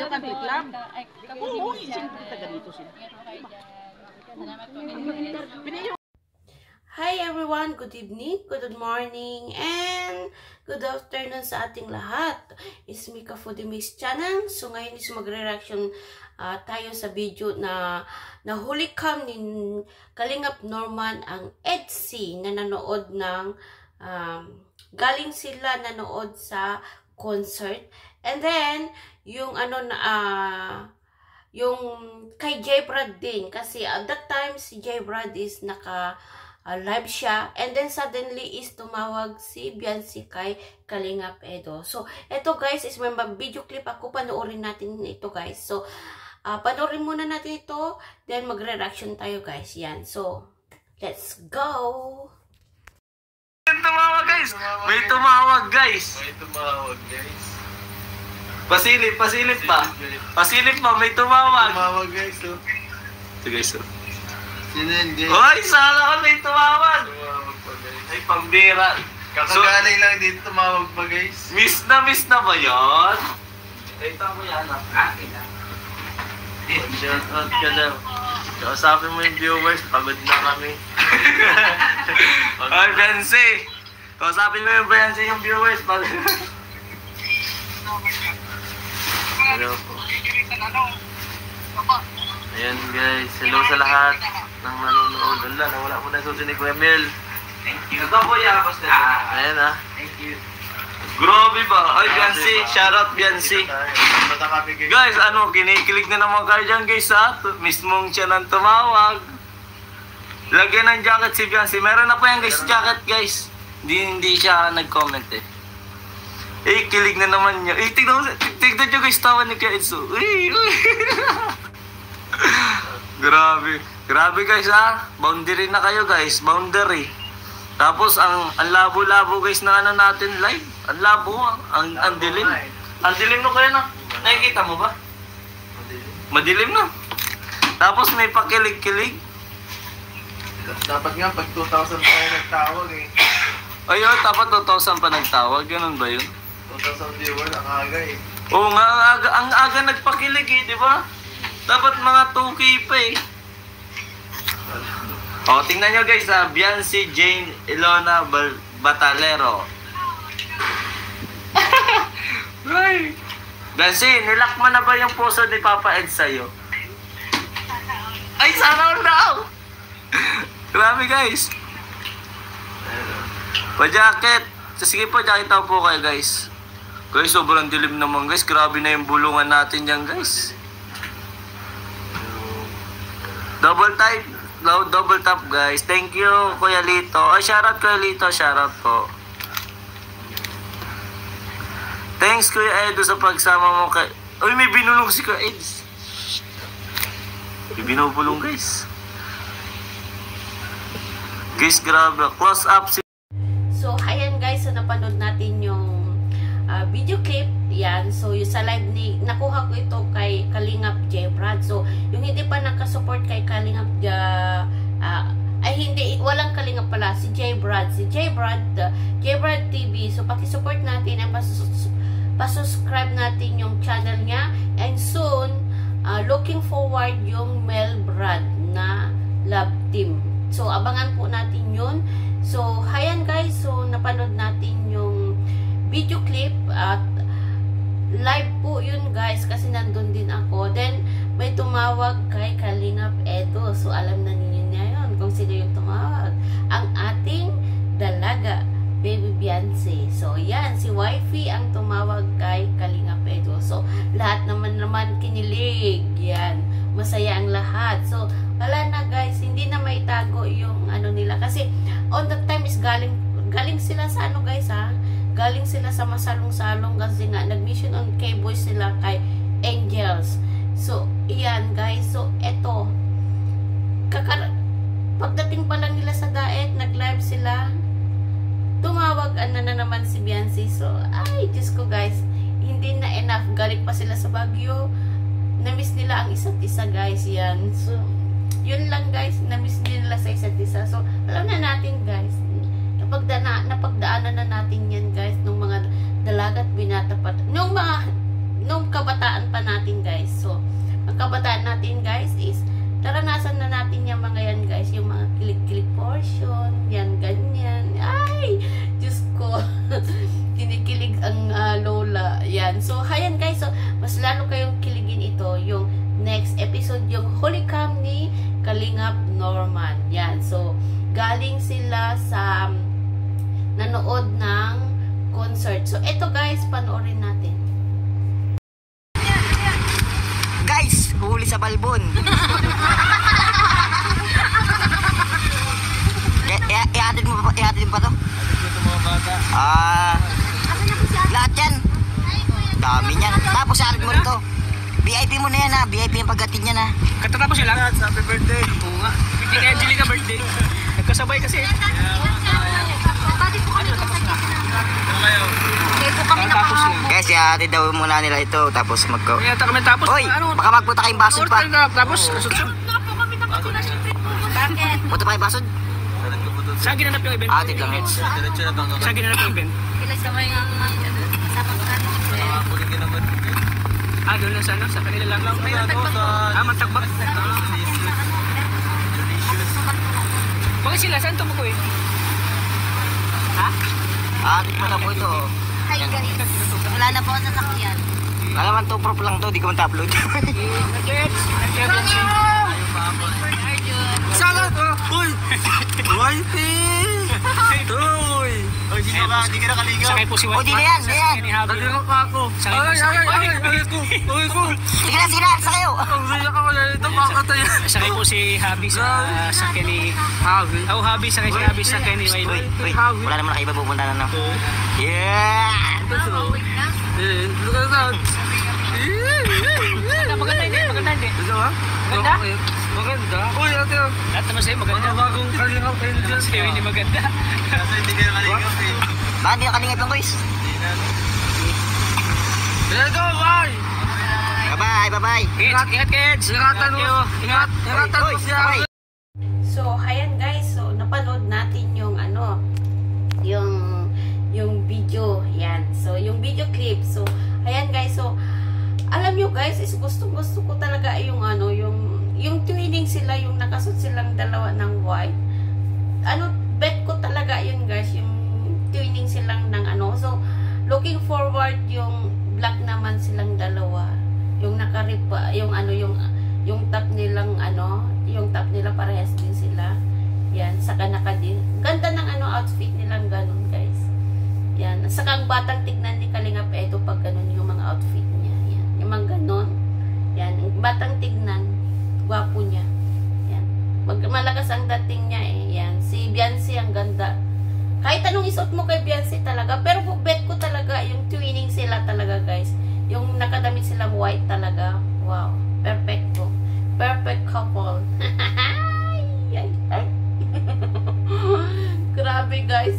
Ayaw kang reklam. Oo, siyempre taga dito sila. Hi everyone, good evening, good morning, and good afternoon sa ating lahat. It's Mika Foodie Mix Channel. So ngayon is magre-reaction tayo sa video na nahuli cam ni Kalingap Norman ang EDC na nanood ng galing sila nanood sa concert. And then yung yung kay J Brad din kasi at that time si J Brad is live siya, and then suddenly is tumawag si Beyonce kay Kalingap Edo. So, eto guys is may video clip ako, panoorin natin ito guys. So, panoorin muna natin ito, then magre-reaction tayo guys. Yan, so, let's go! May tumawag guys! May tumawag guys! May tumawag guys. Pasilip pa! Pasilip pa, may tumawag! Tumawag guys oh. Ito guys oh. Sino yun guys? Hoy, sana ka may tumawag! Tumawag pa guys. Ay, pambira! Kakagaling lang dito tumawag pa guys. Miss na ba yun? Ito mo yan ah. Akin ah. Shout out ka daw. Kausapin mo yung viewers, pagod na kami. Ay, Beyonce! Kausapin mo yung Beyonce yung viewers. Hello po. Ayan guys, hello sa lahat ng nanonood. Wala mo na susi ni Kuya Mel. Thank you. Ito po yan, basta. Ayan ah. Thank you. Grabe ba? Ay, Beyonce, shout out Beyonce. Guys, kinikilig na naman kayo dyan guys ha. Mismong siya nang tumawag. Lagyan ng jacket si Beyonce. Meron na po yan guys, jacket guys. Hindi siya nag-comment eh. Eh, kilig na naman niya. Eh, tignan nyo guys, tawa ni Kuya Edso. Uy. Grabe guys ha. Boundary na kayo guys, boundary. Tapos ang labo-labo guys na natin live. Ang labo, ang dilim. Ang dilim no kaya na. Nakikita mo ba? Madilim na. Tapos may pakilig-kilig. Dapat nga pag 2,000 pa yung nagtawag eh. Ayun, dapat 2,000 pa nagtawag. Ganun ba yun? 2,000 viewers ang aga eh. Oo nga, ang aga nagpakilig eh, di ba? Dapat mga 2K pa eh. O, tingnan nyo guys ha. Beyonce Jane Ilona Batalero. Ay! Beyonce, nilock mo na ba yung puso ni Papa Ed sa'yo? Ay, sana daw! Grabe guys. Pa-jacket. Sige po, jacket ako po kayo guys. Guys, sobrang dilim naman guys. Grabe na yung bulungan natin dyan guys. Double tap guys. Thank you Kuya Lito. Ay, shoutout Kuya Lito. Shoutout po. Thanks Kuya Edo sa pagsama mo kay... Uy, may binulong si Kuya Ed. May binubulong guys. Guys, grabe. Close up si... So, ayan guys, so napanood natin yung video clip. Yan. So, yung sa live nakuha ko ito kay Kalingap J Brad. So, yung hindi pa nakasupport kay Kalingap walang Kalingap pala. Si J Brad. Si J Brad TV. So, pakisupport natin at pasubscribe natin yung channel niya. And soon, looking forward yung Mel Brad na love team. So, abangan po natin yun. So, ayan guys. So, napanood natin yung video clip at live po yun guys kasi nandun din ako. Then, may tumawag kay Kalingap Edo. So, alam na ninyo na yun kung sino yung tumawag. Ang ating dalaga, Baby Beyonce. So, yan. Si Wifey ang tumawag kay Kalingap Edo. So, lahat naman kinilig. Yan. Masaya ang lahat. So, wala na guys. Hindi na maitago yung nila. Kasi, on that time is galing sila sa guys ha. Galing sila sa masalong-salong kasi nga nag-mission on K-Boys sila kay Angels. So, iyan guys. So, eto. Pagdating pa lang nila sa daet, nag-live sila. Tumawag na naman si Beyonce. So, ay, Diyos ko guys. Hindi na enough. Galing pa sila sa Baguio. Na-miss nila ang isa't isa guys. Yan. So, yun lang guys. Na-miss nila sa isa't isa. So, alam na natin guys. Napagdaanan na natin yan guys nung mga dalagat binatapat nung mga nung kabataan pa natin guys. So, ang kabataan natin guys is naranasan na natin yung mga yan guys, yung mga kilig-kilig portion, yan, ganyan. Ay! Diyos ko. Kinikilig ang lola. Yan. So, ayan guys. So, mas lalo kayong kiligin ito. Yung next episode, yung Holy Cam ni Kalingap Norman. Yan. So, galing sila sa nanood ng concert. So, ito guys, panoorin natin. Guys, huli sa balbon. Ihatid mo pa to? Lahat yan. Dami niyan. Tapos ihatid mo rin to. VIP mo na yan ha. VIP ang paghatid niya na. Katatapos siya lang. Happy birthday. Oo nga. Hindi kay Angelica birthday. Nagkasabay kasi. Tapos lang. Guys, ihatid daw muna nila ito. Tapos Kaya kami tapos. Hoy, baka magpunta kayong basod pa. Tapos, Punta pa kayong basod? saan ginanap yung event? Hatid lang. Saan ginanap yung event? Doon lang sana, sa kanila lang. Mantagbat. Bakit sila? Saan ito mo ko eh? Ha? Hatid mo na po ito. Hi guys. Wala na po ang sasakyan. Alaman to, prop lang to. Di ko man ta-upload. Sana ko! Uy! Wifey! Uy! Hindi ka nakaligaw. Sakay po si O, di na yan, di yan. Naligaw pa ako. Sige na, sa kayo. Sakay po si Habi sa sakyan ni Habi. Habi, sakay si Habi sa sakyan ni Waylon. Uy, wala naman nakaiba pupunta na no. Yeah! Maganda hindi. Maganda? Uy, ate. Lahat naman sa'yo maganda. Bagong kalingap kayo dyan. Sa'yo hindi maganda. Kasi hindi ka nakalingap eh. Bakit di nakalingap yung guys? Let's go, bye! Bye-bye. Ingat kids! Ingatan mo! Ingatan mo siya! So, ayan guys. So, napanood natin yung yung video. Yan. So, yung video clip. So, ayan guys. So, alam nyo guys, is gusto ko talaga yung yung twinning sila, yung nakasuot silang dalawa ng white. Bet ko talaga yun guys, yung twinning silang ng So, looking forward yung black naman silang dalawa. Yung nakaripa, yung top nilang yung top nila parehas din sila. Yan, saka din. Ganda ng outfit nilang ganun guys. Yan, saka ang batang tignan ni Kalingap Edo pag ganun yung mga outfit niya. Yan, yung mga ganun. Yan, batang tignan, gwapo niya. Yan, malakas ang dating niya eh. Yan, si Beyonce ang ganda. Kahit anong isuot mo kay Beyonce talaga, pero bet ko talaga yung twinning sila talaga guys. Yung nakadamit silang white talaga. Wow, perfecto. Perfect couple. Grabe guys.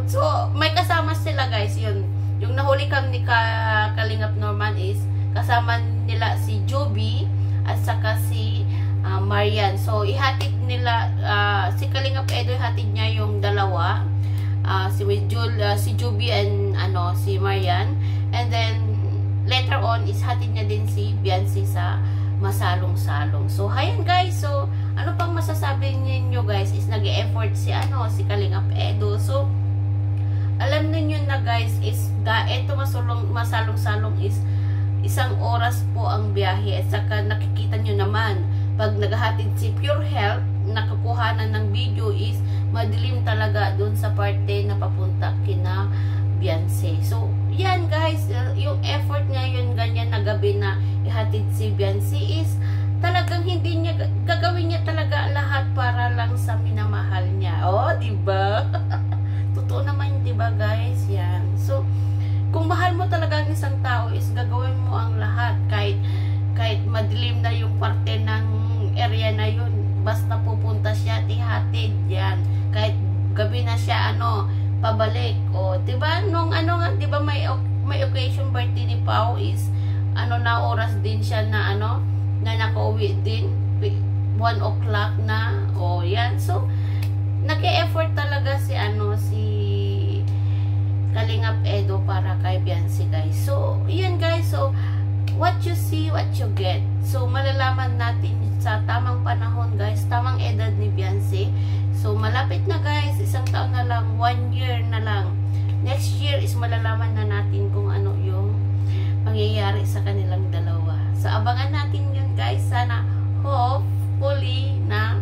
So may kasama sila guys, yun. Yung nahuli kami ni Kalingap Norman is kasama nila si Joby at saka si Marian. So ihatid nila si Kalingap Edo, ihatid niya yung dalawa. Si Joby and si Marian. And then later on is hatid niya din si Beyonce sa masalong-salong. So ayan guys. So ano pang masasabi niyo guys is nag-e-effort si Kalingap Edo. So alam niyo na guys is ito masalong-salong is isang oras po ang biyahe. At saka nakikita nyo naman pag naghahatid si Pure Health, nakakuhanan ng video is madilim talaga dun sa parte na papunta kina Beyonce. So yan guys, yung effort niya yun ganyan na gabi na ihatid si Beyonce is talagang hindi niya gagawin niya talaga lahat para lang sa minamahal niya. Diba? Totoo naman, diba guys? Yan. So kung mahal mo talaga ang isang tao is gagawin mo ang lahat kahit madilim na yung parte ng area na yun, basta pupunta siya at ihatid. Yan. Kahit gabi na siya pabalik. Diba nung diba may occasion birthday ni Pao is na oras din siya na na nakauwi din 1 o'clock na. Yan. So nag-e-effort talaga si Kalingap Edo para kay Beyonce, guys. So, yan guys. So, what you see, what you get. So, malalaman natin sa tamang panahon, guys. Tamang edad ni Beyonce. So, malapit na guys. 1 taon na lang. 1 year na lang. Next year is malalaman na natin kung ano yung mangyayari sa kanilang dalawa. So, abangan natin yun guys. Sana, hopefully, na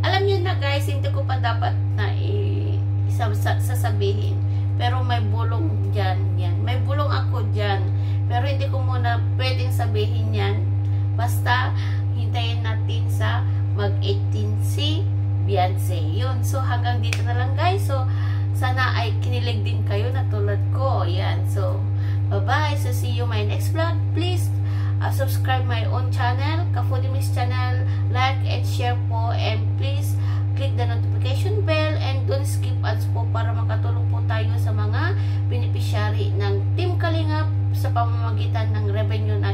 alam nyo na guys, hindi ko pa dapat na sasabihin. Pero may bulong dyan, yan. May bulong ako dyan. Pero hindi ko muna pwedeng sabihin yan. Basta, hintayin natin sa mag-18 si Beyonce. Yun. So, hanggang dito na lang guys. So, sana ay kinilig din kayo na tulad ko. Yan. So, bye-bye. So, see you my next vlog. Please, subscribe my own channel, Ka-Foodie Miss channel. Like and share po. And please, click the notification bell and don't skip ads po para makatulong po tayo sa mga beneficiary ng Team Kalingap sa pamamagitan ng revenue na